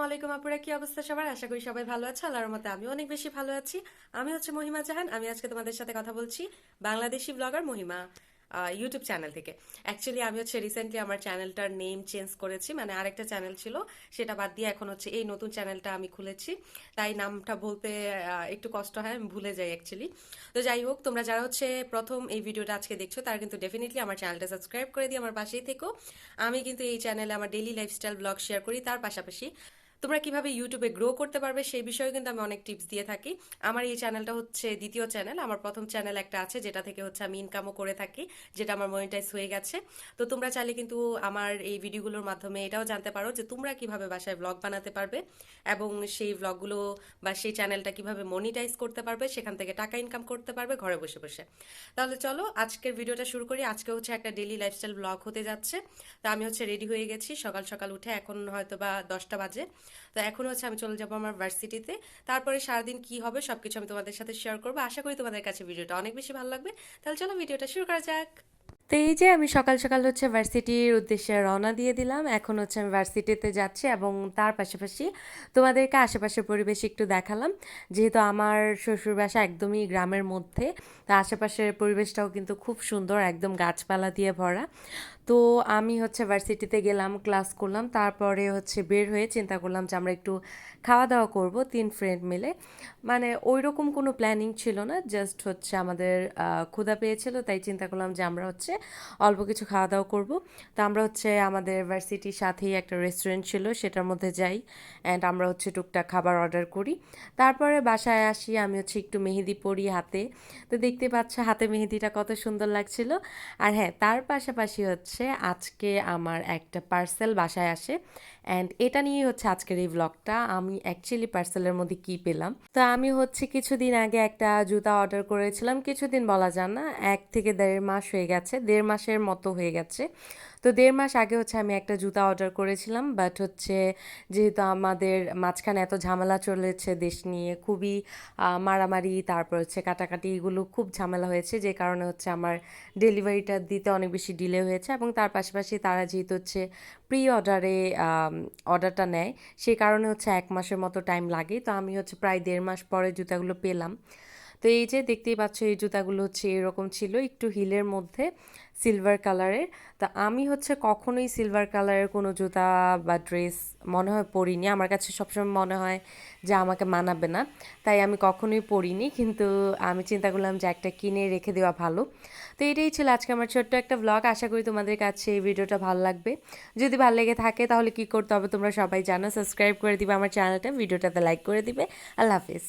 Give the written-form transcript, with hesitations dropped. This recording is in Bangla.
আলাইকুম আপুরা, কি অবস্থা সবার? আশা করি সবাই ভালো আছে। আল্লাহর রহমতে আমি অনেক বেশি ভালো আছি। আমি হচ্ছে মহিমা জাহান। আমি আজকে তোমাদের সাথে কথা বলছি বাংলাদেশি ব্লগার মহিমা ইউটিউব চ্যানেল থেকে। অ্যাকচুয়ালি আমি হচ্ছে রিসেন্টলি আমার চ্যানেলটার নেম চেঞ্জ করেছি, মানে আরেকটা চ্যানেল ছিল সেটা বাদ দিয়ে এখন হচ্ছে এই নতুন চ্যানেলটা আমি খুলেছি। তাই নামটা বলতে একটু কষ্ট হয়, আমি ভুলে যাই অ্যাকচুয়ালি। তো যাই হোক, তোমরা যারা হচ্ছে প্রথম এই ভিডিওটা আজকে দেখছো তারা কিন্তু ডেফিনেটলি আমার চ্যানেলটা সাবস্ক্রাইব করে দিয়ে আমার পাশেই থেকো। আমি কিন্তু এই চ্যানেলে আমার ডেইলি লাইফস্টাইল ব্লগ শেয়ার করি, তার পাশাপাশি তোমরা কিভাবে ইউটিউবে গ্রো করতে পারবে সেই বিষয়ে কিন্তু আমি অনেক টিপস দিয়ে থাকি। আমার এই চ্যানেলটা হচ্ছে দ্বিতীয় চ্যানেল। আমার প্রথম চ্যানেল একটা আছে যেটা থেকে হচ্ছে আমি ইনকামও করে থাকি, যেটা আমার মনিটাইজ হয়ে গেছে। তো তোমরা চাইলে কিন্তু আমার এই ভিডিওগুলোর মাধ্যমে এটাও জানতে পারো যে তোমরা কিভাবে বাসায় ব্লগ বানাতে পারবে এবং সেই ব্লগগুলো বা সেই চ্যানেলটা কিভাবে মনিটাইজ করতে পারবে, সেখান থেকে টাকা ইনকাম করতে পারবে ঘরে বসে বসে। তাহলে চলো আজকের ভিডিওটা শুরু করি। আজকে হচ্ছে একটা ডেইলি লাইফস্টাইল ব্লগ হতে যাচ্ছে। তো আমি হচ্ছে রেডি হয়ে গেছি সকাল সকাল উঠে, এখন হয়তো বা 10টা বাজে। তো এখন হচ্ছে আমি চলে যাবো আমার ভার্সিটিতে। তারপরে সারাদিন কি হবে সবকিছু আমি তোমাদের সাথে শেয়ার করবো। আশা করি তোমাদের কাছে ভিডিওটা অনেক বেশি ভালো লাগবে। তাহলে চলো ভিডিওটা শুরু করা যাক। তো এই যে আমি সকাল সকাল হচ্ছে ভার্সিটির উদ্দেশ্যে রওনা দিয়ে দিলাম। এখন হচ্ছে আমি ভার্সিটিতে যাচ্ছি এবং তার পাশাপাশি তোমাদেরকে আশেপাশের পরিবেশ একটু দেখালাম। যেহেতু আমার শ্বশুর বাসা একদমই গ্রামের মধ্যে, তা আশেপাশের পরিবেশটাও কিন্তু খুব সুন্দর, একদম গাছপালা দিয়ে ভরা। তো আমি হচ্ছে ভার্সিটিতে গেলাম, ক্লাস করলাম, তারপরে হচ্ছে বের হয়ে চিন্তা করলাম যে আমরা একটু খাওয়া দাওয়া করব 3 ফ্রেন্ড মিলে। মানে ওই রকম কোনো প্ল্যানিং ছিল না, জাস্ট হচ্ছে আমাদের ক্ষুধা পেয়েছিল, তাই চিন্তা করলাম যে আমরা হচ্ছে অল্প কিছু খাওয়া দাওয়া করব। তো আমরা হচ্ছে আমাদের ভার্সিটির সাথেই একটা রেস্টুরেন্ট ছিল, সেটার মধ্যে যাই অ্যান্ড আমরা হচ্ছে টুকটাক খাবার অর্ডার করি। তারপরে বাসায় আসি, আমি হচ্ছে একটু মেহেদি পরি হাতে। তো দেখতে পাচ্ছ হাতে মেহেদিটা কত সুন্দর লাগছিল। আর হ্যাঁ, তার পাশাপাশি হচ্ছে আজকে আমার একটা পার্সেল বাসায় আসে অ্যান্ড এটা নিয়ে হচ্ছে আজকের এই ব্লগটা। আমি অ্যাকচুয়ালি পার্সেলের মধ্যে কি পেলাম, তো আমি হচ্ছে কিছুদিন আগে একটা জুতা অর্ডার করেছিলাম। কিছুদিন বলা যায় না, 1 থেকে 1.5 মাস হয়ে গেছে, 1.5 মাসের মতো হয়ে গেছে। তো 1.5 মাস আগে হচ্ছে আমি একটা জুতা অর্ডার করেছিলাম, বাট হচ্ছে যেহেতু আমাদের মাঝখানে এত ঝামেলা চলেছে দেশ নিয়ে, খুবই মারামারি, তারপর হচ্ছে কাটাকাটি, এগুলো খুব ঝামেলা হয়েছে, যে কারণে হচ্ছে আমার ডেলিভারিটা দিতে অনেক বেশি ডিলে হয়েছে। এবং তার পাশাপাশি তারা যেহেতু হচ্ছে প্রি অর্ডারে অর্ডারটা নেয়, সেই কারণে হচ্ছে 1 মাসের মতো টাইম লাগে। তো আমি হচ্ছে প্রায় 1.5 মাস পরে জুতাগুলো পেলাম। তো এই যে দেখতেই পাচ্ছ, এই জুতাগুলো হচ্ছে এরকম ছিল, একটু হিলের মধ্যে, সিলভার কালারের। তা আমি হচ্ছে কখনোই সিলভার কালারের কোনো জুতা বা ড্রেস মনে হয় পরিনি। আমার কাছে সবসময় মনে হয় যে আমাকে মানাবে না, তাই আমি কখনোই পরিনি। কিন্তু আমি চিন্তা করলাম যে একটা কিনে রেখে দেওয়া ভালো। তো এটাই ছিল আজকে আমার ছোট্ট একটা ব্লগ। আশা করি তোমাদের কাছে এই ভিডিওটা ভালো লাগবে। যদি ভালো লেগে থাকে তাহলে কি করতে হবে তোমরা সবাই জানো, সাবস্ক্রাইব করে দিবে আমার চ্যানেলটা, ভিডিওটাতে লাইক করে দিবে। আল্লাহ হাফিজ।